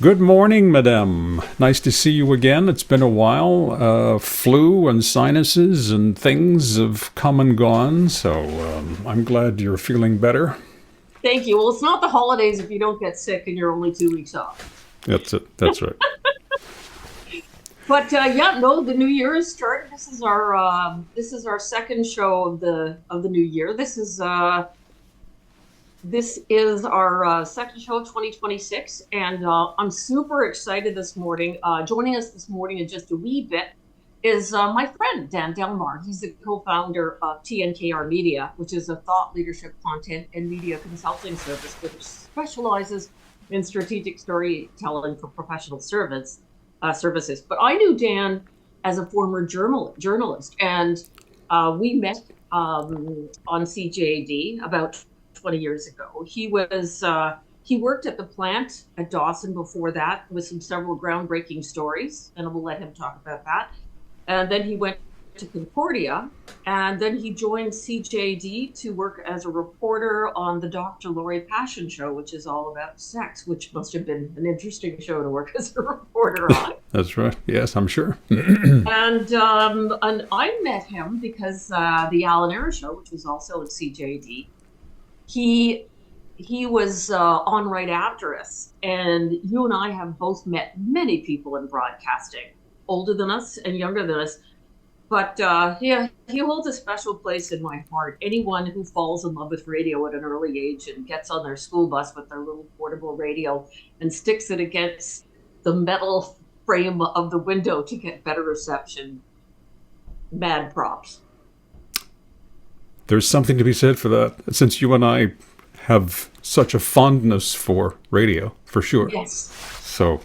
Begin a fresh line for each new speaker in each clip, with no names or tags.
Good morning, madame. Nice to see you again. It's been a while. Flu and sinuses and things have come and gone, so I'm glad you're feeling better.
Thank you. Well, it's not the holidays if you don't get sick and you're only 2 weeks off.
That's it. That's right.
But the new year has started. This is our second show of the new year. This is our second show of 2026, and I'm super excited this morning. Joining us this morning in just a wee bit is my friend, Dan Delmar. He's the co-founder of TNKR Media, which is a thought leadership content and media consulting service which specializes in strategic storytelling for professional services. But I knew Dan as a former journalist, and we met on CJAD about 20 years ago. He worked at the plant at Dawson before that with several groundbreaking stories, and we'll let him talk about that. And then he went to Concordia, and then he joined CJD to work as a reporter on the Dr. Lori Passion Show, which is all about sex, which must have been an interesting show to work as a reporter on.
That's right. Yes, I'm sure.
And I met him because the Alan Era Show, which was also at CJD, he was on right after us, and you and I have both met many people in broadcasting, older than us and younger than us. But he holds a special place in my heart. Anyone who falls in love with radio at an early age and gets on their school bus with their little portable radio and sticks it against the metal frame of the window to get better reception, mad props.
There's something to be said for that, since you and I have such a fondness for radio, for sure.
Yes.
So,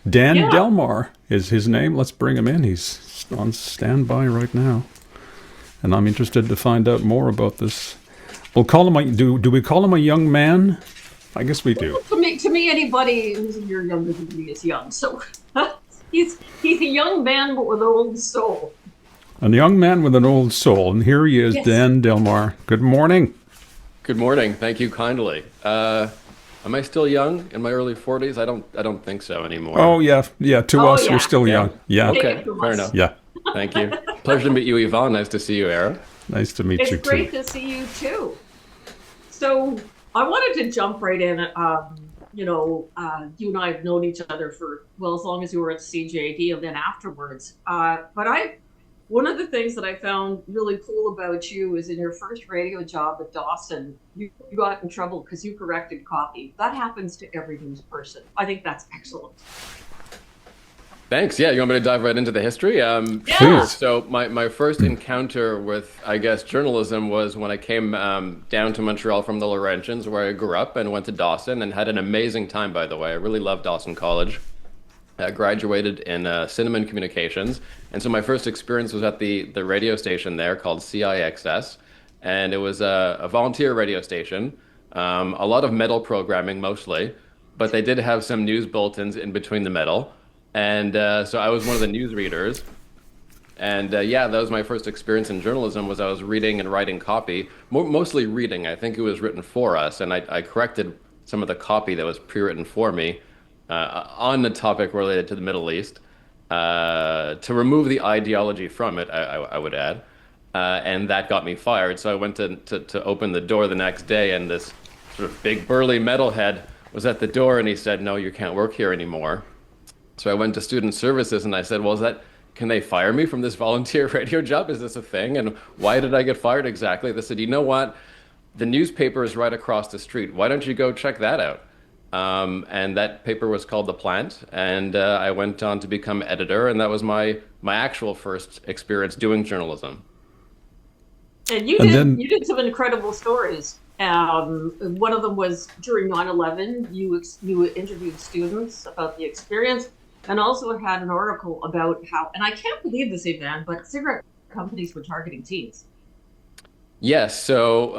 Dan Delmar is his name. Let's bring him in. He's on standby right now, and I'm interested to find out more about this. We'll call him do we call him a young man? I guess we do.
To me, anybody who's a year younger than me is young. So he's a young man but with an old soul.
A young man with an old soul, and here he is,
Yes.
Dan Delmar. Good morning.
Good morning. Thank you kindly. Am I still young? In my early 40s? I don't think so anymore.
Oh yeah. To us,
yeah.
you're still young. Yeah.
Okay, fair enough.
Yeah.
Thank you. Pleasure to meet you, Yvan. Nice to see you, Era.
Nice to meet
It's
you
great
too.
to see you too. So I wanted to jump right in. You and I have known each other for, well, as long as you were at CJD and then afterwards. One of the things that I found really cool about you is in your first radio job at Dawson, you got in trouble because you corrected copy. That happens to every news person. I think that's excellent.
Thanks. Yeah, you want me to dive right into the history?
Yeah.
So my first encounter with, I guess, journalism was when I came down to Montreal from the Laurentians, where I grew up, and went to Dawson and had an amazing time, by the way. I really loved Dawson College. I graduated in cinema and communications. And so my first experience was at the radio station there called CIXS. And it was a volunteer radio station, a lot of metal programming mostly, but they did have some news bulletins in between the metal. And so I was one of the news readers. And that was my first experience in journalism. Was I was reading and writing copy, mostly reading. I think it was written for us, and I corrected some of the copy that was pre-written for me on the topic related to the Middle East, to remove the ideology from it, I would add. And that got me fired. So I went to open the door the next day, and this sort of big burly metalhead was at the door, and he said, "No, you can't work here anymore." So I went to student services, and I said, "Well, can they fire me from this volunteer radio job? Is this a thing? And why did I get fired exactly?" They said, "You know what? The newspaper is right across the street. Why don't you go check that out?" And that paper was called The Plant, and I went on to become editor, and that was my actual first experience doing journalism.
And you did some incredible stories. One of them was during 9/11. You interviewed students about the experience, and also had an article about how, and I can't believe this, Yvan, but cigarette companies were targeting teens.
Yes, so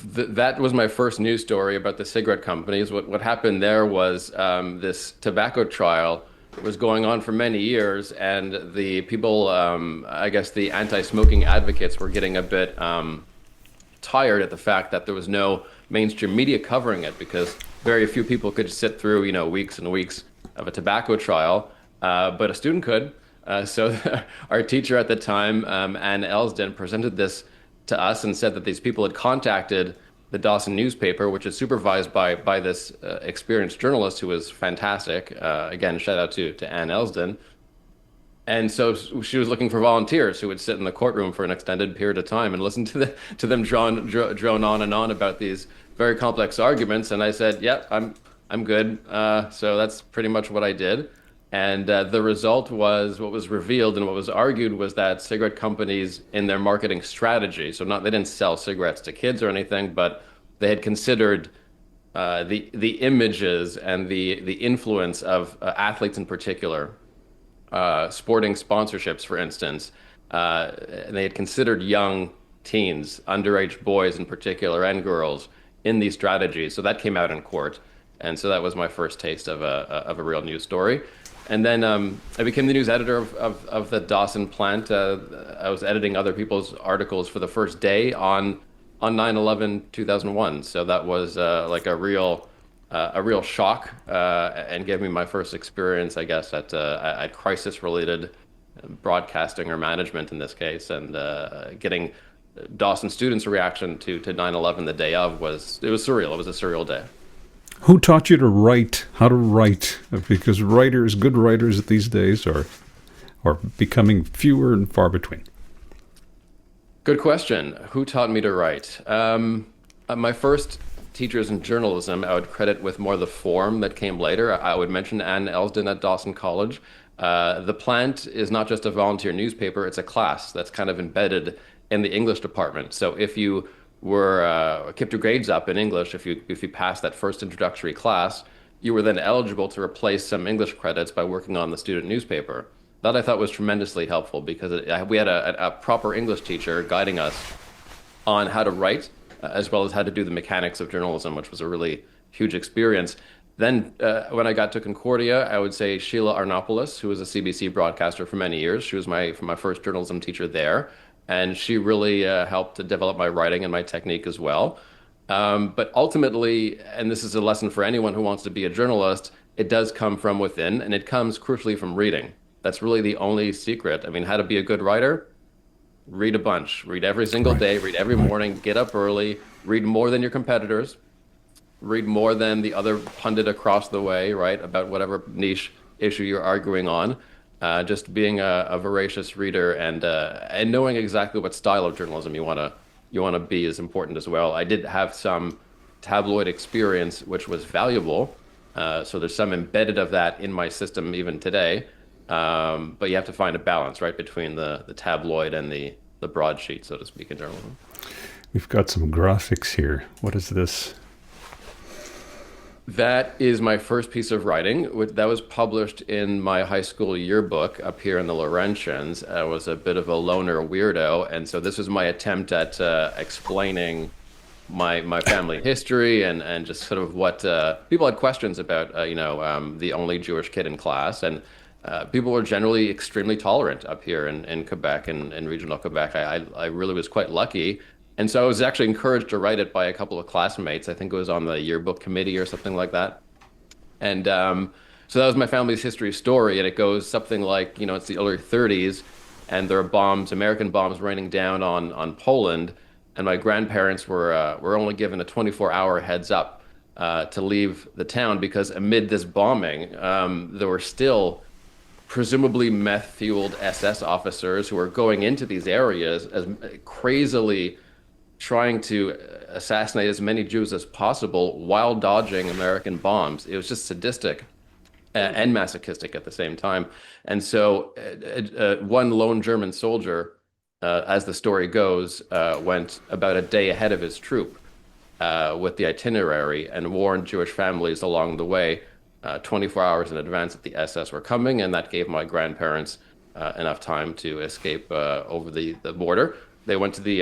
that was my first news story about the cigarette companies. What happened there was this tobacco trial was going on for many years, and the people, I guess the anti-smoking advocates, were getting a bit tired at the fact that there was no mainstream media covering it because very few people could sit through, weeks and weeks of a tobacco trial, but a student could. So our teacher at the time, Anne Elsden, presented this to us and said that these people had contacted the Dawson newspaper, which is supervised by this experienced journalist who was fantastic. Again, shout out to Anne Elsden. And so she was looking for volunteers who would sit in the courtroom for an extended period of time and listen to them drone on and on about these very complex arguments. And I said, "Yep, I'm good." So that's pretty much what I did. And the result was what was revealed and what was argued was that cigarette companies in their marketing strategy, so they didn't sell cigarettes to kids or anything, but they had considered the images and the influence of athletes in particular, sporting sponsorships, for instance. And they had considered young teens, underage boys in particular, and girls in these strategies. So that came out in court. And so that was my first taste of a real news story. And then I became the news editor of the Dawson plant. I was editing other people's articles for the first day on 9/11/2001. So that was like a real shock and gave me my first experience, I guess, at crisis-related broadcasting or management in this case, and getting Dawson students' reaction to 9/11 the day of was surreal. It was a surreal day.
Who taught you to write, how to write? Because good writers these days are becoming fewer and far between.
Good question. Who taught me to write? My first teachers in journalism, I would credit with more the form that came later. I would mention Anne Elsden at Dawson College. The plant is not just a volunteer newspaper, it's a class that's kind of embedded in the English department. So if you kept your grades up in English, if you passed that first introductory class, you were then eligible to replace some English credits by working on the student newspaper. That I thought was tremendously helpful because we had a proper English teacher guiding us on how to write, as well as how to do the mechanics of journalism, which was a really huge experience. Then when I got to Concordia, I would say Sheila Arnopoulos, who was a CBC broadcaster for many years. She was my first journalism teacher there. And she really helped to develop my writing and my technique as well. But ultimately, and this is a lesson for anyone who wants to be a journalist, it does come from within, and it comes crucially from reading. That's really the only secret. I mean, how to be a good writer? Read a bunch. Read every single day. Read every morning. Get up early. Read more than your competitors. Read more than the other pundit across the way, right, about whatever niche issue you're arguing on. Just being a voracious reader and knowing exactly what style of journalism you want to be is important as well. I did have some tabloid experience, which was valuable. So there's some embedded of that in my system even today. But you have to find a balance, right, between the tabloid and the broadsheet, so to speak, in journalism.
We've got some graphics here. What is this?
That is my first piece of writing. That was published in my high school yearbook up here in the Laurentians. I was a bit of a loner weirdo, and so this was my attempt at explaining my family history and just sort of what people had questions about. The only Jewish kid in class, and people were generally extremely tolerant up here in Quebec and in regional Quebec. I really was quite lucky. And so I was actually encouraged to write it by a couple of classmates. I think it was on the yearbook committee or something like that. And so that was my family's history story. And it goes something like, it's the early 30s, and there are American bombs raining down on Poland. And my grandparents were only given a 24-hour heads up to leave the town because amid this bombing, there were still presumably meth-fueled SS officers who were going into these areas as crazily trying to assassinate as many Jews as possible while dodging American bombs. It was just sadistic and masochistic at the same time. And so one lone German soldier, as the story goes, went about a day ahead of his troop with the itinerary and warned Jewish families along the way 24 hours in advance that the SS were coming, and that gave my grandparents enough time to escape over the border. They went to the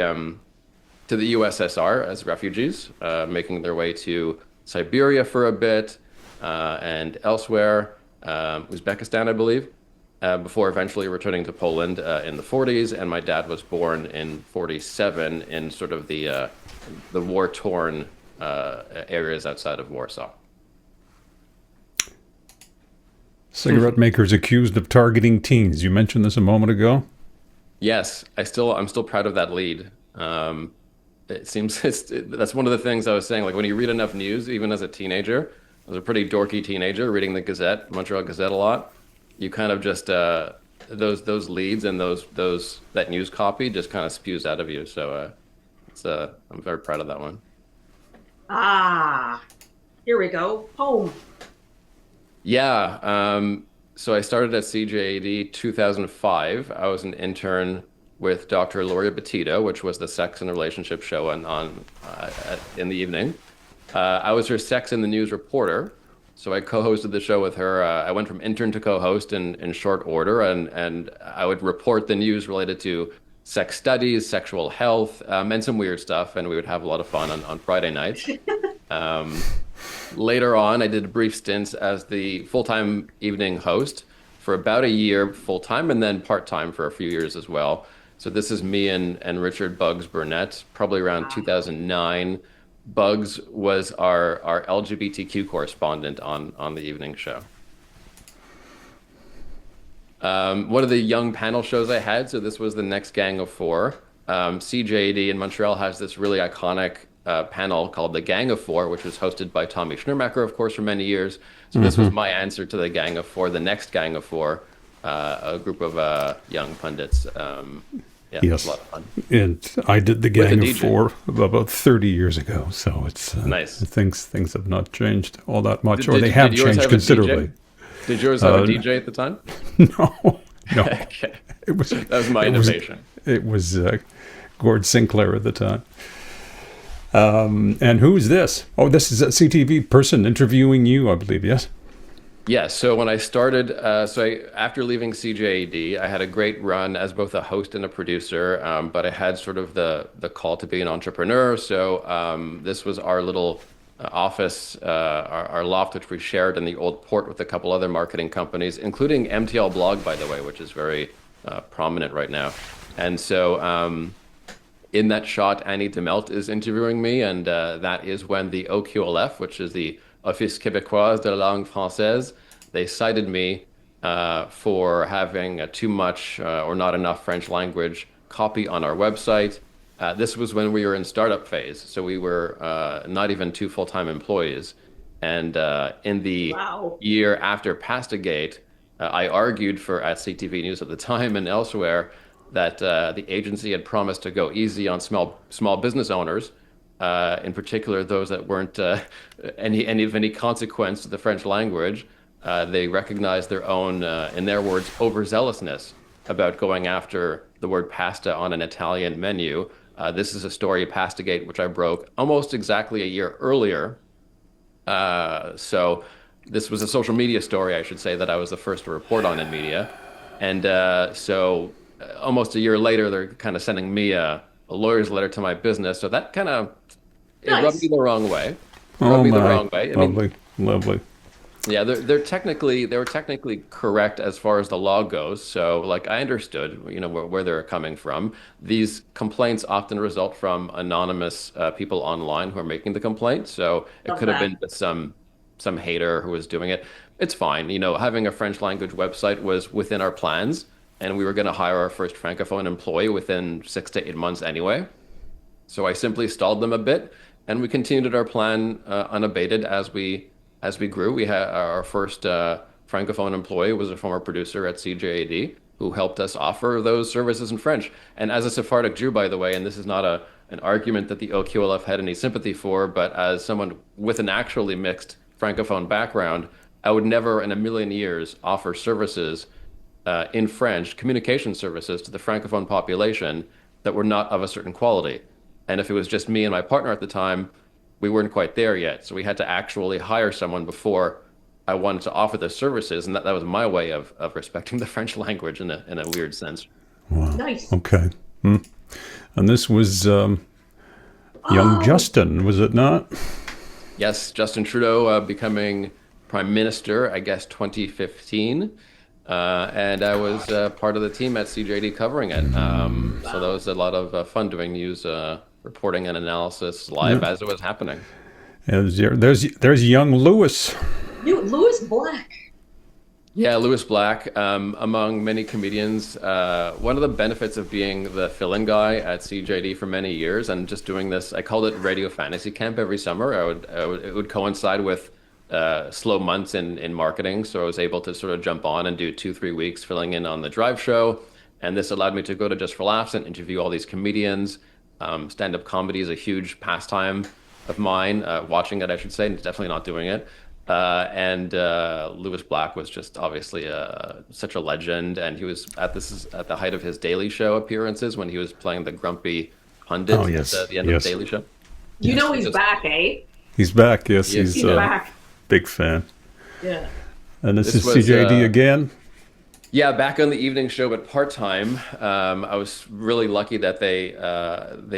USSR as refugees, making their way to Siberia for a bit and elsewhere, Uzbekistan, I believe. before eventually returning to Poland in the 40s. And my dad was born in 47 in sort of the war-torn areas outside of Warsaw.
Cigarette makers accused of targeting teens. You mentioned this a moment ago.
Yes, I'm still proud of that lead. It seems that's one of the things I was saying. Like when you read enough news, even as a teenager, I was a pretty dorky teenager reading the Gazette, Montreal Gazette a lot. You kind of just those leads and that news copy just kind of spews out of you. So I'm very proud of that one.
Ah, here we go. Home.
Yeah. So I started at CJAD 2005. I was an intern with Dr. Loria Betito, which was the sex and relationship show in the evening. I was her sex in the news reporter. So I co-hosted the show with her. I went from intern to co-host in short order, and I would report the news related to sex studies, sexual health, and some weird stuff, and we would have a lot of fun on Friday nights. Later on, I did a brief stint as the full-time evening host for about a year full-time, and then part-time for a few years as well. So this is me and Richard Bugs Burnett, probably around 2009. Bugs was our LGBTQ correspondent on the evening show. One of the young panel shows I had, so this was the Next Gang of Four. CJAD in Montreal has this really iconic panel called the Gang of Four, which was hosted by Tommy Schnurmacher, of course, for many years. So this was my answer to the Gang of Four, the Next Gang of Four, a group of young pundits. Yeah,
Yes,
a lot of fun.
and I did the Gang of
DJ.
Four about 30 years ago, so it's
Nice.
Things have not changed all that much, or
Did-
they
did
have
yours
changed
have a DJ?
considerably.
Did yours have a DJ at the time?
No, no,
Okay.
it was
That was my
it was-
innovation.
It was Gord Sinclair at the time. And who's this? Oh, this is a CTV person interviewing you, I believe. Yes.
Yeah, so when I started, after leaving CJAD, I had a great run as both a host and a producer, but I had sort of the call to be an entrepreneur. So this was our little office, our loft, which we shared in the old port with a couple other marketing companies, including MTL Blog, by the way, which is very prominent right now. And so in that shot, Annie Demelt is interviewing me, and that is when the OQLF, which is the Office Québécois de la Langue Française, they cited me for having too much or not enough French language copy on our website. This was when we were in startup phase, so we were not even 2 full-time employees. And in the
Wow.
year after Pastagate, I argued at CTV News at the time and elsewhere that the agency had promised to go easy on small business owners, in particular those that weren't any consequence to the French language. They recognized their own, in their words, overzealousness about going after the word pasta on an Italian menu. This is a story, Pastagate, which I broke almost exactly a year earlier. So this was a social media story, I should say, that I was the first to report on in media. And so almost a year later, they're kind of sending me a lawyer's letter to my business. So that kind of it rubbed
Nice.
me the wrong way.
Oh
Rubbed me
my,
the wrong way. I mean,
lovely, lovely.
yeah, they were technically correct as far as the law goes. So like I understood, where they're coming from. These complaints often result from anonymous people online who are making the complaint. So it
Love
could have
that.
been just some hater who was doing it. It's fine. Having a French language website was within our plans, and we were going to hire our first Francophone employee within 6 to 8 months anyway. So I simply stalled them a bit, and we continued our plan unabated as we grew. We had our first Francophone employee was a former producer at CJAD who helped us offer those services in French. And as a Sephardic Jew, by the way, and this is not an argument that the OQLF had any sympathy for, but as someone with an actually mixed Francophone background, I would never in a million years offer services in French, communication services to the Francophone population that were not of a certain quality. And if it was just me and my partner at the time, we weren't quite there yet. So we had to actually hire someone before I wanted to offer the services. And that was my way of respecting the French language in a weird sense.
Nice.
Okay. And this was young Justin, was it not?
Yes, Justin Trudeau becoming prime minister, I guess 2015. And I was part of the team at CJD covering it. So that was a lot of fun doing news reporting and analysis live
Yeah.
as it was happening.
There's young Lewis.
Louis Black.
Yeah, Lewis Black, among many comedians, one of the benefits of being the fill-in guy at CJD for many years and just doing this, I called it Radio Fantasy Camp every summer. It would coincide with slow months in marketing, so I was able to sort of jump on and do 2-3 weeks filling in on the drive show, and this allowed me to go to Just for Laughs and interview all these comedians. Stand-up comedy is a huge pastime of mine, watching it, I should say, and definitely not doing it. And Lewis Black was just obviously such a legend, and he was at the height of his Daily Show appearances when he was playing the grumpy pundit
Oh, yes.
at the end of the Daily Show.
You know he's back, eh?
He's back. Yes,
Yes.
he's
He's back.
big fan.
Yeah.
And this is
was,
CJD again.
Yeah, back on the evening show, but part-time. I was really lucky that they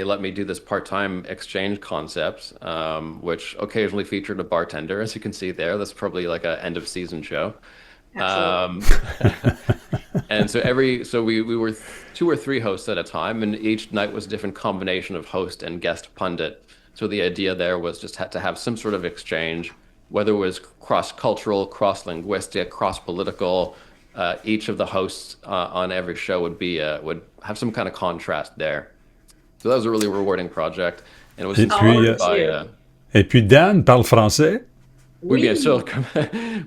let me do this part-time exchange concept, which occasionally featured a bartender, as you can see there. That's probably like a end of season show. And so we were 2 or 3 hosts at a time, and each night was a different combination of host and guest pundit. So the idea there was just had to have some sort of exchange, whether it was cross-cultural, cross-linguistic, cross-political. Each of the hosts on every show would have some kind of contrast there. So that was a really rewarding project, and it was inspired by.
Et puis Dan parle français.
Oui, bien sûr.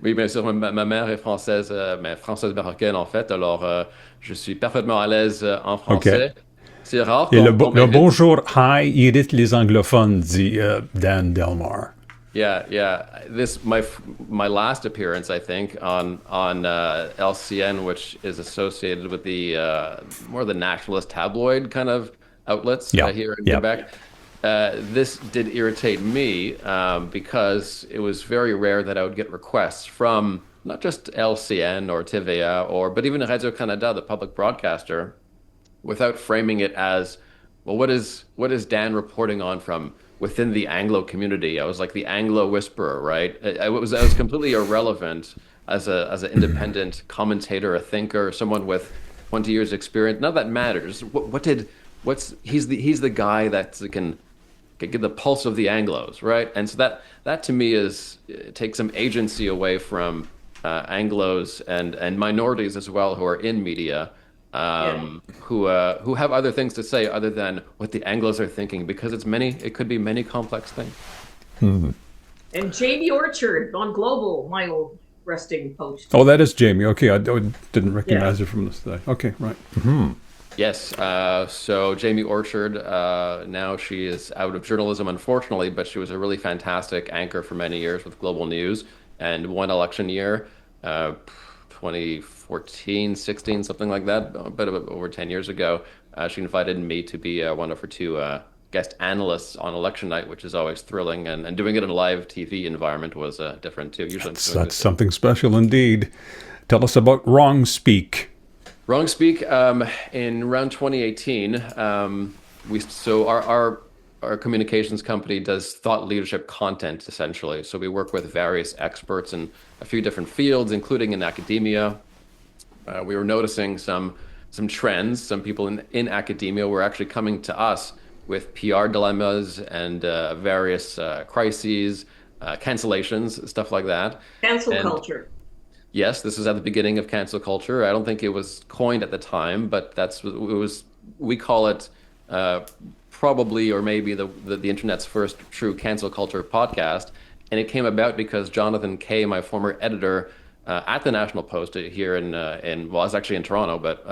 Oui, bien sûr. Ma mère est française, mais française marocaine en fait. Alors, je suis parfaitement à l'aise en français.
Okay.
C'est rare
Et le
m'invite.
bonjour, hi, irrite les anglophones, dit Dan Delmar.
Yeah. My last appearance, I think, on LCN, which is associated with the more the nationalist tabloid kind of outlets here in Quebec. This did irritate me because it was very rare that I would get requests from not just LCN or TVA but even Radio-Canada, the public broadcaster, without framing it as, well, what is Dan reporting on from within the Anglo community? I was like the Anglo whisperer, right? I was completely irrelevant as an independent commentator, a thinker, someone with 20 years experience. None of that matters. He's the guy that can get the pulse of the Anglos, right? And so that to me takes some agency away from Anglos and minorities as well who are in media. Who have other things to say other than what the Anglos are thinking, because it could be many complex things.
Mm-hmm.
And Jamie Orchard on Global, my old resting post.
Oh, that is Jamie. Okay, I didn't recognize her from this day. Okay, right. Mm-hmm.
Yes. So Jamie Orchard, now she is out of journalism, unfortunately, but she was a really fantastic anchor for many years with Global News, and one election year, 2014, 16, something like that, a bit over 10 years ago, she invited me to be one of her 2 guest analysts on election night, which is always thrilling, and doing it in a live TV environment was different too. Usually
that's something special indeed. Tell us about Wrong Speak.
Wrong Speak, in around 2018, our communications company does thought leadership content, essentially. So we work with various experts in a few different fields, including in academia. We were noticing some trends. Some people in academia were actually coming to us with PR dilemmas and various crises, cancellations, stuff like that.
Cancel culture.
Yes, this is at the beginning of cancel culture. I don't think it was coined at the time, but we call it probably or maybe the internet's first true cancel culture podcast. And it came about because Jonathan Kay, my former editor at the National Post here I was actually in Toronto, but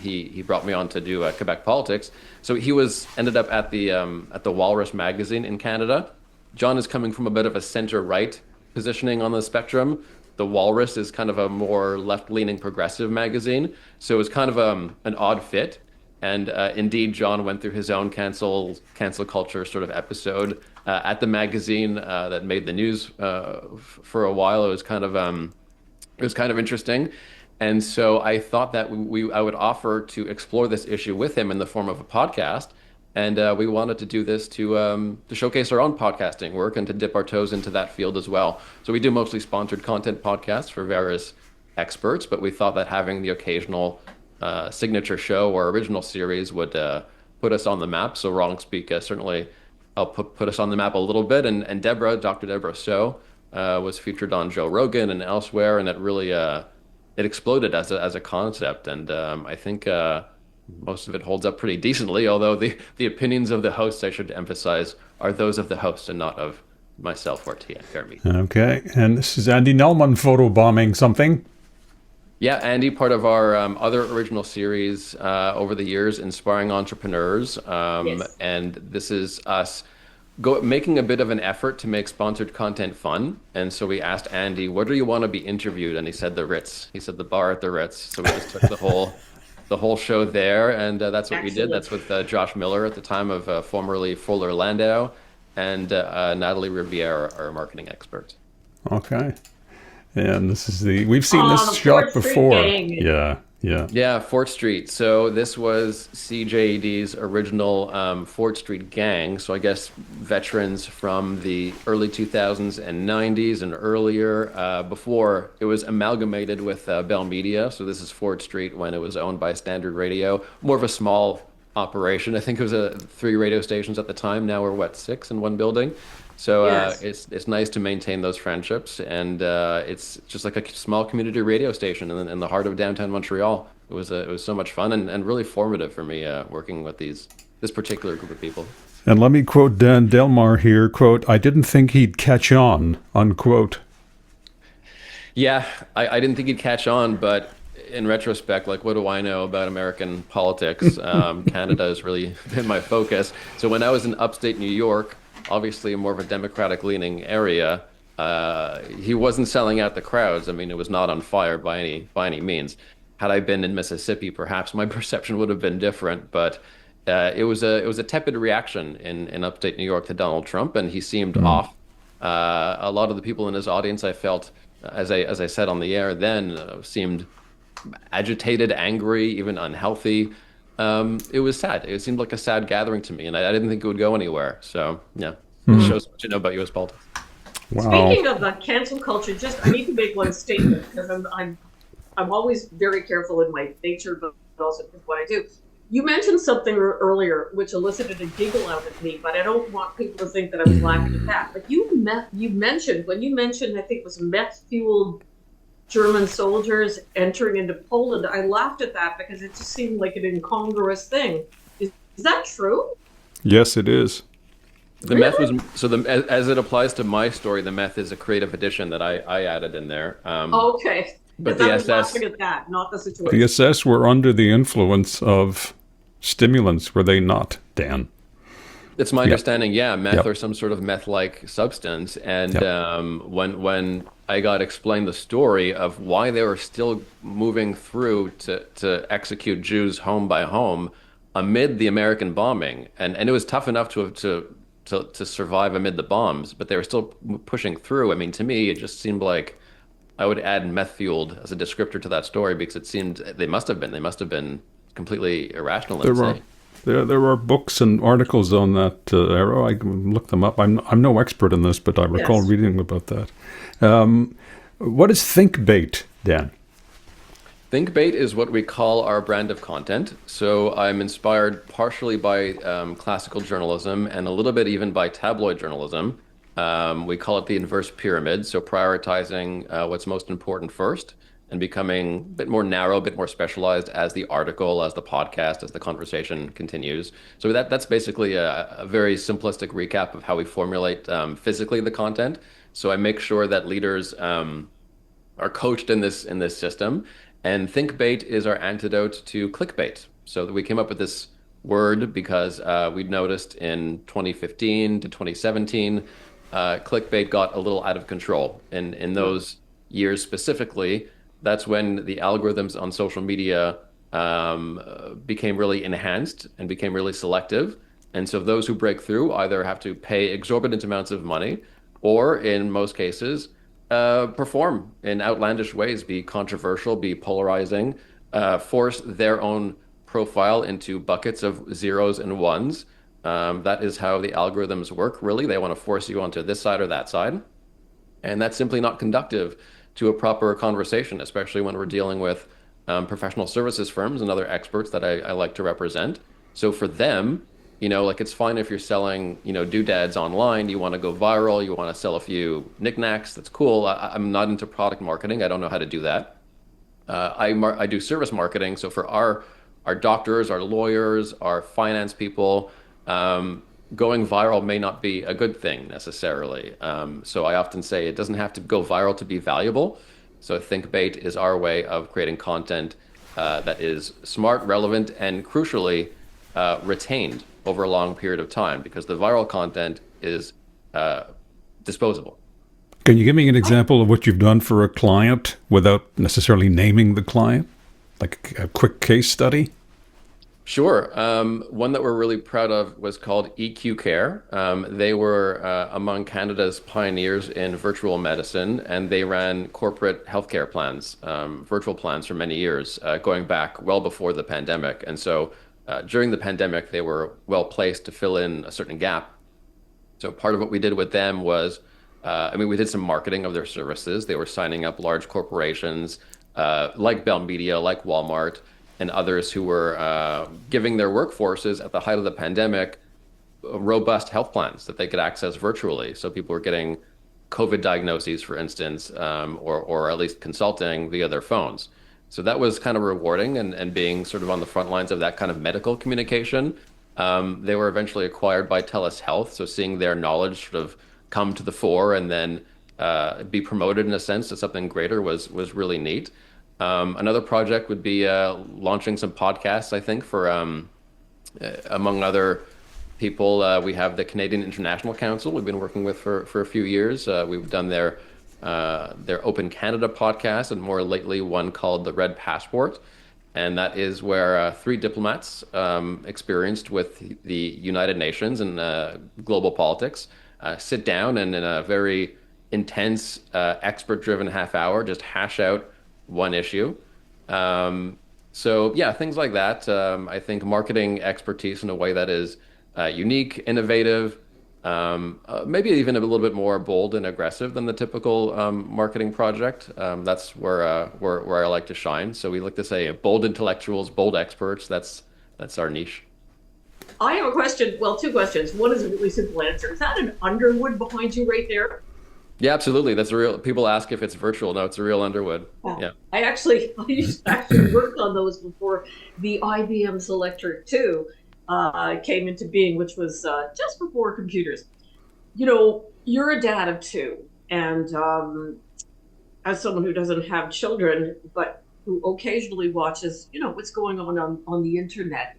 he brought me on to do Quebec politics. So he ended up at the Walrus magazine in Canada. John is coming from a bit of a center-right positioning on the spectrum. The Walrus is kind of a more left-leaning progressive magazine. So it was kind of an odd fit. And indeed, John went through his own cancel culture sort of episode at the magazine that made the news for a while. It was kind of interesting. And so I thought that I would offer to explore this issue with him in the form of a podcast. And we wanted to do this to showcase our own podcasting work and to dip our toes into that field as well. So we do mostly sponsored content podcasts for various experts, but we thought that having the occasional signature show or original series would put us on the map. So Wrong Speak certainly helped put us on the map a little bit. And Deborah, Dr. Deborah So, was featured on Joe Rogan and elsewhere, and that really it exploded as a concept. And I think most of it holds up pretty decently, although the opinions of the hosts, I should emphasize, are those of the host and not of myself or Jeremy.
Okay, and this is Andy Nelman photobombing something.
Yeah, Andy, part of our other original series over the years, Inspiring Entrepreneurs.
Yes.
And this is us making a bit of an effort to make sponsored content fun. And so we asked Andy, where do you want to be interviewed? And he said the Ritz. He said the bar at the Ritz. So we just took the whole show there. And that's what we did. That's with Josh Miller at the time of formerly Fuller Landau and Natalie Riviere, our marketing expert.
Okay. And this is we've seen this shot before. Yeah.
Yeah, Fort Street. So this was CJED's original Fort Street gang. So I guess veterans from the early 2000s and 90s and earlier, before it was amalgamated with Bell Media. So this is Fort Street when it was owned by Standard Radio. More of a small operation. I think it was 3 radio stations at the time. Now we're 6 in one building. So
Yes.
it's nice to maintain those friendships, and it's just like a small community radio station in the heart of downtown Montreal. It was so much fun and really formative for me working with this particular group of people.
And let me quote Dan Delmar here, quote, "I didn't think he'd catch on," unquote.
Yeah, I didn't think he'd catch on, but in retrospect, like, what do I know about American politics? Canada has really been my focus. So when I was in upstate New York, obviously more of a Democratic-leaning area, he wasn't selling out the crowds. I mean, it was not on fire by any means. Had I been in Mississippi, perhaps my perception would have been different. But it was a tepid reaction in upstate New York to Donald Trump, and he seemed off. A lot of the people in his audience, I felt, as I said on the air then, seemed agitated, angry, even unhealthy. It was sad. It seemed like a sad gathering to me, and I didn't think it would go anywhere. So, yeah, it shows what you know about U.S. politics.
Wow.
Speaking of cancel culture, I need to make one statement because I'm always very careful in my nature, but also with what I do. You mentioned something earlier which elicited a giggle out of me, but I don't want people to think that I was laughing at that. But you mentioned, I think it was meth-fueled German soldiers entering into Poland. I laughed at that because it just seemed like an incongruous thing. Is that true?
Yes, it is.
The meth was as it applies to my story. The meth is a creative addition that I added in there.
Okay,
but
I
the
was
SS
laughing at that, not the situation.
The SS were under the influence of stimulants, were they not, Dan?
It's my understanding, yeah, meth
Yep.
or some sort of meth-like substance. And
Yep.
when I got explained the story of why they were still moving through to execute Jews home by home amid the American bombing, and it was tough enough to survive amid the bombs, but they were still pushing through. I mean, to me, it just seemed like I would add meth-fueled as a descriptor to that story because it seemed they must have been completely irrational and insane.
There are books and articles on that era. I can look them up. I'm no expert in this, but I recall reading about that. What is ThinkBait, Dan?
ThinkBait is what we call our brand of content. So I'm inspired partially by classical journalism and a little bit even by tabloid journalism. We call it the inverse pyramid. So prioritizing what's most important first and becoming a bit more narrow, a bit more specialized as the article, as the podcast, as the conversation continues. So that's basically a very simplistic recap of how we formulate physically the content. So I make sure that leaders are coached in this system. And ThinkBait is our antidote to clickbait. So we came up with this word because we'd noticed in 2015 to 2017, clickbait got a little out of control. And in those years specifically, that's when the algorithms on social media became really enhanced and became really selective. And so those who break through either have to pay exorbitant amounts of money or, in most cases, perform in outlandish ways, be controversial, be polarizing, force their own profile into buckets of zeros and ones. That is how the algorithms work, really. They want to force you onto this side or that side. And that's simply not conductive to a proper conversation, especially when we're dealing with professional services firms and other experts that I like to represent. So for them, like it's fine if you're selling, doodads online, you want to go viral, you want to sell a few knickknacks, that's cool. I'm not into product marketing. I don't know how to do that. I do service marketing. So for our doctors, our lawyers, our finance people, going viral may not be a good thing necessarily. So I often say it doesn't have to go viral to be valuable. So ThinkBait is our way of creating content that is smart, relevant, and crucially retained over a long period of time, because the viral content is disposable.
Can you give me an example of what you've done for a client without necessarily naming the client? Like a quick case study?
Sure. One that we're really proud of was called EQ Care. They were among Canada's pioneers in virtual medicine, and they ran corporate healthcare plans, virtual plans for many years, going back well before the pandemic. And so during the pandemic, they were well placed to fill in a certain gap. So part of what we did with them was, we did some marketing of their services. They were signing up large corporations like Bell Media, like Walmart, and others who were giving their workforces at the height of the pandemic robust health plans that they could access virtually. So people were getting COVID diagnoses, for instance, or at least consulting via their phones. So that was kind of rewarding, and being sort of on the front lines of that kind of medical communication. They were eventually acquired by TELUS Health. So seeing their knowledge sort of come to the fore and then be promoted in a sense to something greater was really neat. Another project would be launching some podcasts, I think, for among other people. We have the Canadian International Council we've been working with for a few years. We've done their Open Canada podcast, and more lately one called The Red Passport. And that is where three diplomats experienced with the United Nations and global politics sit down and in a very intense, expert-driven half hour just hash out one issue. So yeah, things like that. I think marketing expertise in a way that is unique, innovative, maybe even a little bit more bold and aggressive than the typical marketing project. That's where I like to shine. So we like to say bold intellectuals, bold experts. That's our niche.
I have a question. Well, two questions. One is a really simple answer. Is that an Underwood behind you right there?
Yeah, absolutely. That's a real. People ask if it's virtual. No, it's a real Underwood. Yeah.
I used to actually work on those before the IBM Selectric 2 came into being, which was just before computers. You're a dad of two, and as someone who doesn't have children, but who occasionally watches, what's going on the internet,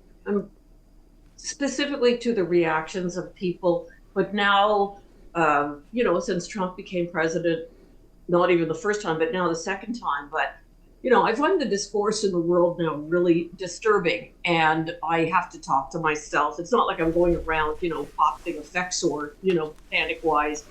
specifically to the reactions of people. But now, since Trump became president, not even the first time, but now the second time. But, I find the discourse in the world now really disturbing, and I have to talk to myself. It's not like I'm going around, popping effects or, panic-wise.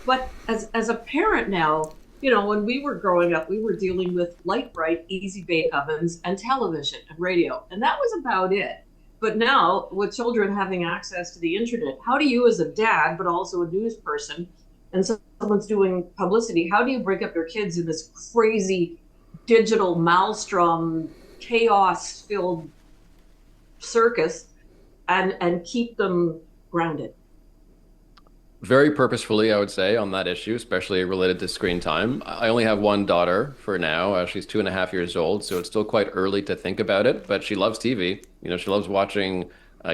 But as a parent now, when we were growing up, we were dealing with light bright, easy bake ovens and television and radio, and that was about it. But now, with children having access to the internet, how do you as a dad, but also a news person, and someone's doing publicity, how do you break up your kids in this crazy digital maelstrom, chaos-filled circus and keep them grounded?
Very purposefully, I would say, on that issue, especially related to screen time. I only have one daughter for now. She's 2.5 years old, so it's still quite early to think about it, but she loves TV. She loves watching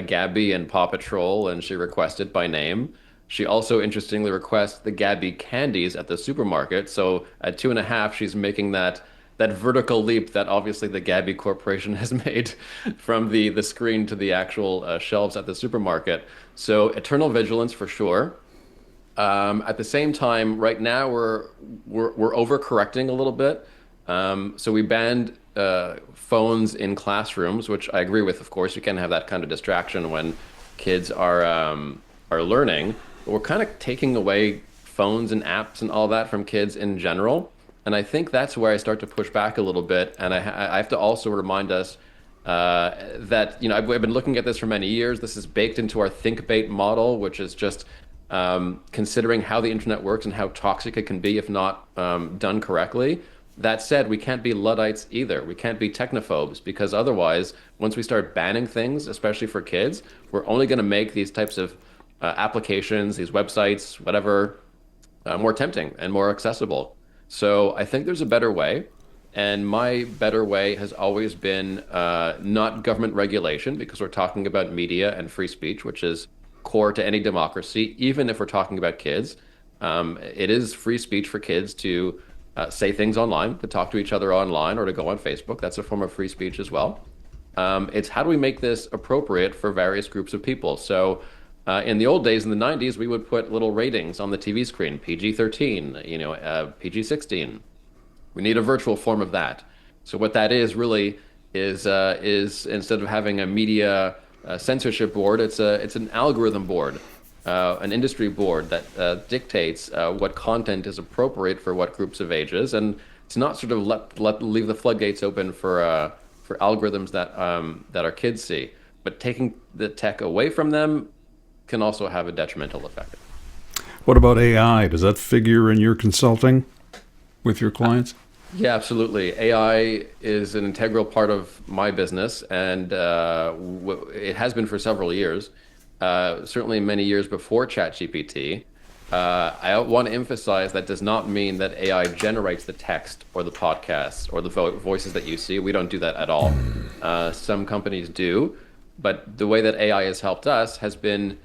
Gabby and Paw Patrol, and she requests it by name. She also, interestingly, requests the Gabby candies at the supermarket. So at 2.5, she's making that vertical leap that obviously the Gabby Corporation has made from the screen to the actual shelves at the supermarket. So eternal vigilance for sure. At the same time, right now we're overcorrecting a little bit. So we banned phones in classrooms, which I agree with. Of course, you can have that kind of distraction when kids are learning. But we're kind of taking away phones and apps and all that from kids in general. And I think that's where I start to push back a little bit. And I have to also remind us that I've been looking at this for many years. This is baked into our ThinkBait model, which is just considering how the internet works and how toxic it can be if not done correctly. That said, we can't be Luddites either. We can't be technophobes because otherwise, once we start banning things, especially for kids, we're only going to make these types of applications, these websites, whatever, more tempting and more accessible. So I think there's a better way. And my better way has always been not government regulation, because we're talking about media and free speech, which is core to any democracy, even if we're talking about kids. It is free speech for kids to say things online, to talk to each other online, or to go on Facebook. That's a form of free speech as well. It's how do we make this appropriate for various groups of people? So in the old days, in the 90s, we would put little ratings on the TV screen, PG-13, PG-16. We need a virtual form of that. So what that is really is instead of having a media censorship board, it's an algorithm board, an industry board that dictates what content is appropriate for what groups of ages, and it's not sort of leave the floodgates open for algorithms that our kids see, but taking the tech away from them can also have a detrimental effect.
What about AI? Does that figure in your consulting with your clients?
Yeah, absolutely. AI is an integral part of my business, and it has been for several years, certainly many years before ChatGPT. I want to emphasize that does not mean that AI generates the text or the podcasts or the voices that you see. We don't do that at all. Some companies do, but the way that AI has helped us has been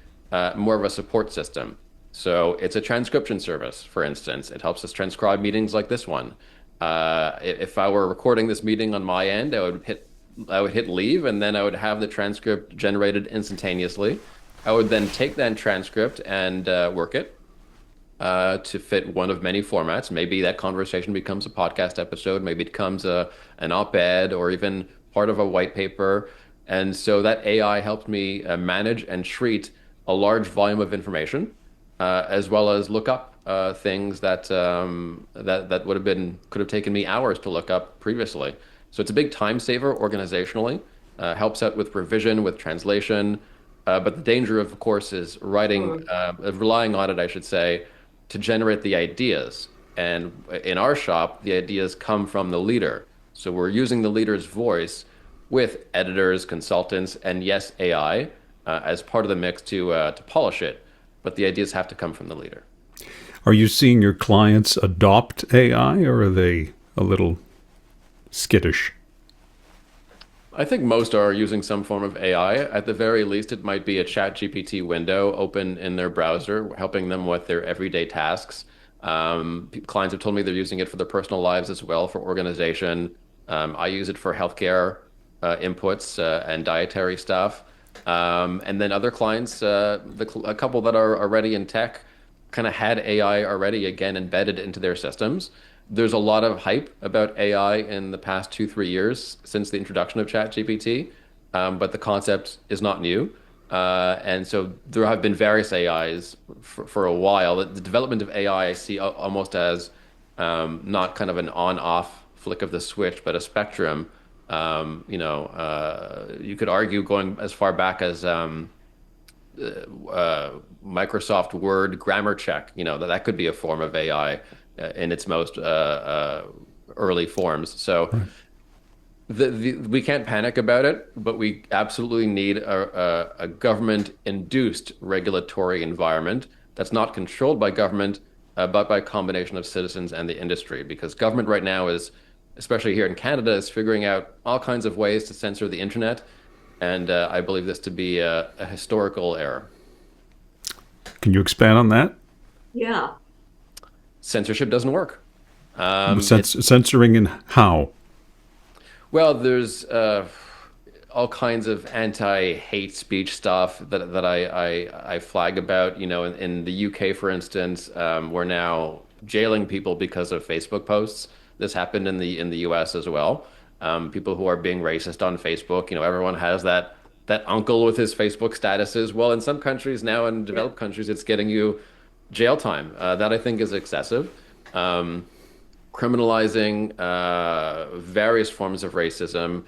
more of a support system. So it's a transcription service, for instance. It helps us transcribe meetings like this one. If I were recording this meeting on my end, I would hit leave, and then I would have the transcript generated instantaneously. I would then take that transcript and work it to fit one of many formats. Maybe that conversation becomes a podcast episode. Maybe it becomes an op-ed or even part of a white paper. And so that AI helped me manage and treat a large volume of information, as well as look up things that could have taken me hours to look up previously. So it's a big time saver organizationally, helps out with revision, with translation. But the danger, of course, is relying on it, I should say, to generate the ideas. And in our shop, the ideas come from the leader. So we're using the leader's voice with editors, consultants, and yes, AI as part of the mix to polish it. But the ideas have to come from the leader.
Are you seeing your clients adopt AI, or are they a little skittish?
I think most are using some form of AI. At the very least, it might be a ChatGPT window open in their browser, helping them with their everyday tasks. Clients have told me they're using it for their personal lives as well, for organization. I use it for healthcare inputs and dietary stuff. And then other clients, a couple that are already in tech, kind of had AI already, again, embedded into their systems. There's a lot of hype about AI in the past 2-3 years since the introduction of ChatGPT, but the concept is not new. And so there have been various AIs for a while. The development of AI I see almost as not kind of an on-off flick of the switch, but a spectrum. You could argue going as far back as Microsoft Word grammar check, that could be a form of AI in its most early forms. So we can't panic about it, but we absolutely need a government-induced regulatory environment that's not controlled by government, but by a combination of citizens and the industry. Because government right now is, especially here in Canada, is figuring out all kinds of ways to censor the internet. And I believe this to be a historical error.
Can you expand on that?
Yeah.
Censorship doesn't work.
Censoring in how?
Well, there's all kinds of anti-hate speech stuff that I flag about. In the UK, for instance, we're now jailing people because of Facebook posts. This happened in the US as well. People who are being racist on Facebook. Everyone has that uncle with his Facebook statuses. Well, in some countries now, in developed countries, it's getting you jail time. That I think is excessive. Criminalizing various forms of racism,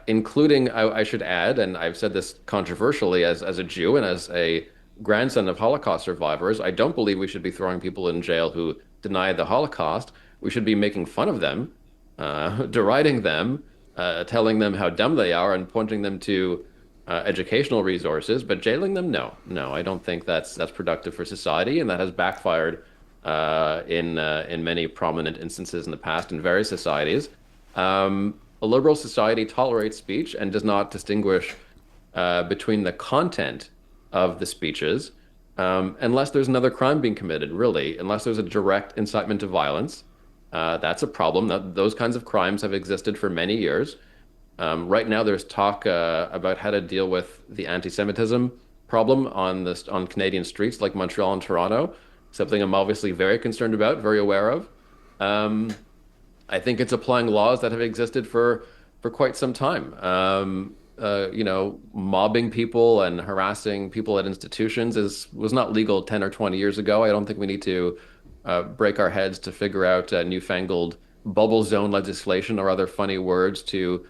including, I should add, and I've said this controversially as a Jew and as a grandson of Holocaust survivors. I don't believe we should be throwing people in jail who deny the Holocaust. We should be making fun of them, deriding them, telling them how dumb they are, and pointing them to educational resources. But jailing them, no, I don't think that's productive for society, and that has backfired in many prominent instances in the past in various societies. A liberal society tolerates speech and does not distinguish between the content of the speeches, unless there's another crime being committed, really, unless there's a direct incitement to violence. That's a problem. Those kinds of crimes have existed for many years. Right now, there's talk about how to deal with the anti-Semitism problem on Canadian streets like Montreal and Toronto, something I'm obviously very concerned about, very aware of. I think it's applying laws that have existed for quite some time. Mobbing people and harassing people at institutions was not legal 10 or 20 years ago. I don't think we need to break our heads to figure out newfangled bubble zone legislation or other funny words to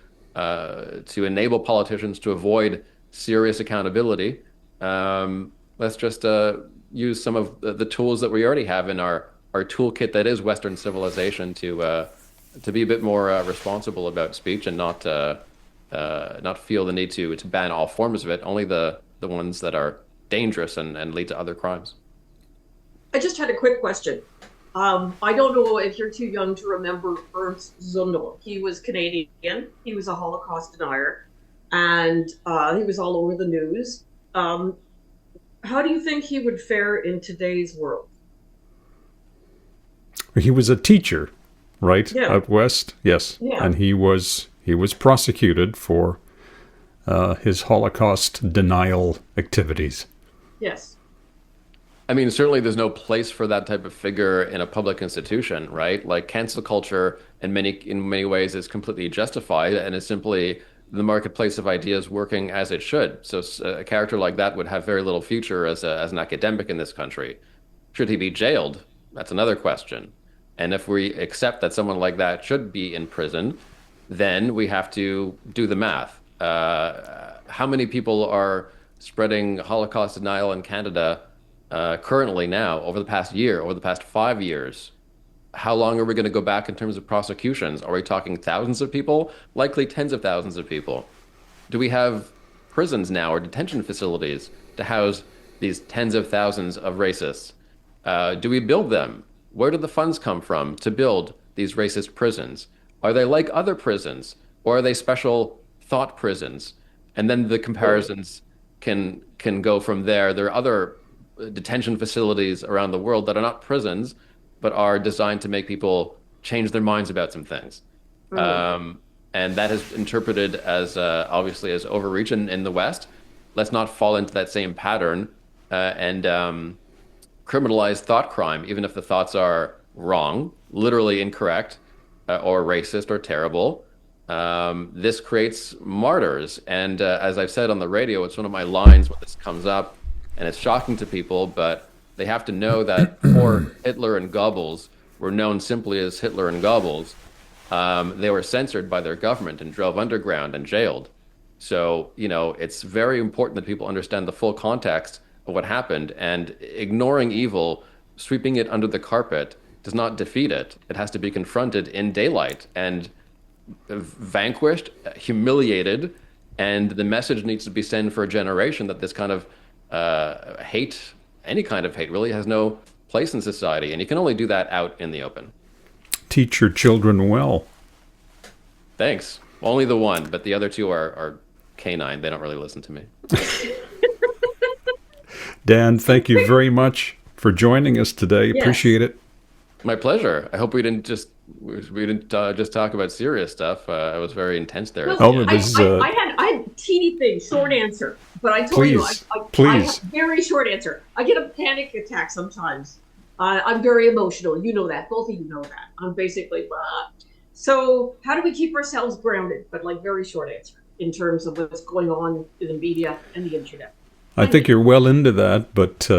enable politicians to avoid serious accountability. Let's just use some of the tools that we already have in our toolkit that is Western civilization to be a bit more responsible about speech and not feel the need to ban all forms of it, only the ones that are dangerous and lead to other crimes.
I just had a quick question. I don't know if you're too young to remember Ernst Zundel. He was Canadian. He was a Holocaust denier, and he was all over the news. How do you think he would fare in today's world?
He was a teacher, right?
Yeah.
Out west, yes.
Yeah.
And he was prosecuted for his Holocaust denial activities.
Yes.
I mean, certainly there's no place for that type of figure in a public institution, right? Like cancel culture in many ways is completely justified and is simply the marketplace of ideas working as it should. So a character like that would have very little future as an academic in this country. Should he be jailed? That's another question. And if we accept that someone like that should be in prison, then we have to do the math. How many people are spreading Holocaust denial in Canada currently now, over the past year, over the past 5 years? How long are we going to go back in terms of prosecutions? Are we talking thousands of people? Likely tens of thousands of people. Do we have prisons now or detention facilities to house these tens of thousands of racists? Do we build them? Where do the funds come from to build these racist prisons? Are they like other prisons, or are they special thought prisons? And then the comparisons can go from there. There are other detention facilities around the world that are not prisons, but are designed to make people change their minds about some things. And that is interpreted as obviously as overreach in the West. Let's not fall into that same pattern and criminalize thought crime, even if the thoughts are wrong, literally incorrect, or racist or terrible. This creates martyrs. And as I've said on the radio, it's one of my lines when this comes up, and it's shocking to people, but they have to know that before Hitler and Goebbels were known simply as Hitler and Goebbels, they were censored by their government and drove underground and jailed. So, it's very important that people understand the full context of what happened, and ignoring evil, sweeping it under the carpet, does not defeat it. It has to be confronted in daylight and vanquished, humiliated, and the message needs to be sent for a generation that this kind of hate, any kind of hate, really has no place in society, and you can only do that out in the open.
Teach your children well.
Thanks. Only the one, but the other two are canine. They don't really listen to me.
Dan, thank you very much for joining us today.
Yes.
Appreciate it.
My pleasure. I hope we didn't just talk about serious stuff. I was very intense there.
Oh, it was,
I had a teeny thing, short answer, but I told you, I have very short answer. I get a panic attack sometimes. I'm very emotional. You know that. Both of you know that. I'm basically, so how do we keep ourselves grounded? But very short answer in terms of what's going on in the media and the internet.
I think you're well into that, but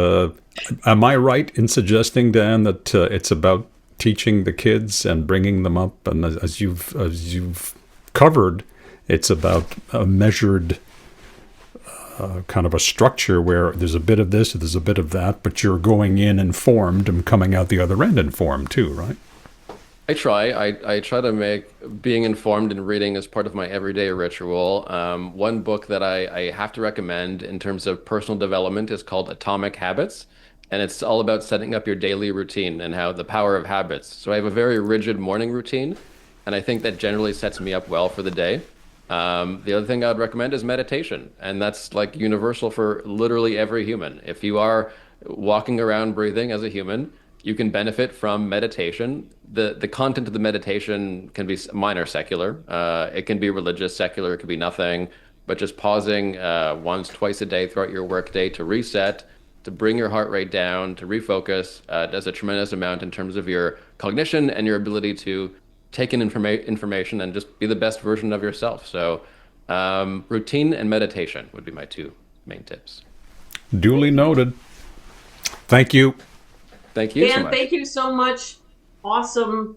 am I right in suggesting, Dan, that it's about teaching the kids and bringing them up, and as you've covered, it's about a measured kind of a structure where there's a bit of this, there's a bit of that, but you're going in informed and coming out the other end informed too, right?
I try. I try to make being informed and reading as part of my everyday ritual. One book that I have to recommend in terms of personal development is called Atomic Habits, and it's all about setting up your daily routine and how the power of habits. So I have a very rigid morning routine, and I think that generally sets me up well for the day. The other thing I'd recommend is meditation, and that's like universal for literally every human. If you are walking around breathing as a human, you can benefit from meditation. The content of the meditation can be minor secular. It can be religious, secular, it could be nothing, but just pausing once, twice a day throughout your workday to reset, to bring your heart rate down, to refocus, does a tremendous amount in terms of your cognition and your ability to take in information and just be the best version of yourself. So routine and meditation would be my two main tips.
Duly noted. Thank you.
Thank you so
Dan,
much.
thank you so much. Awesome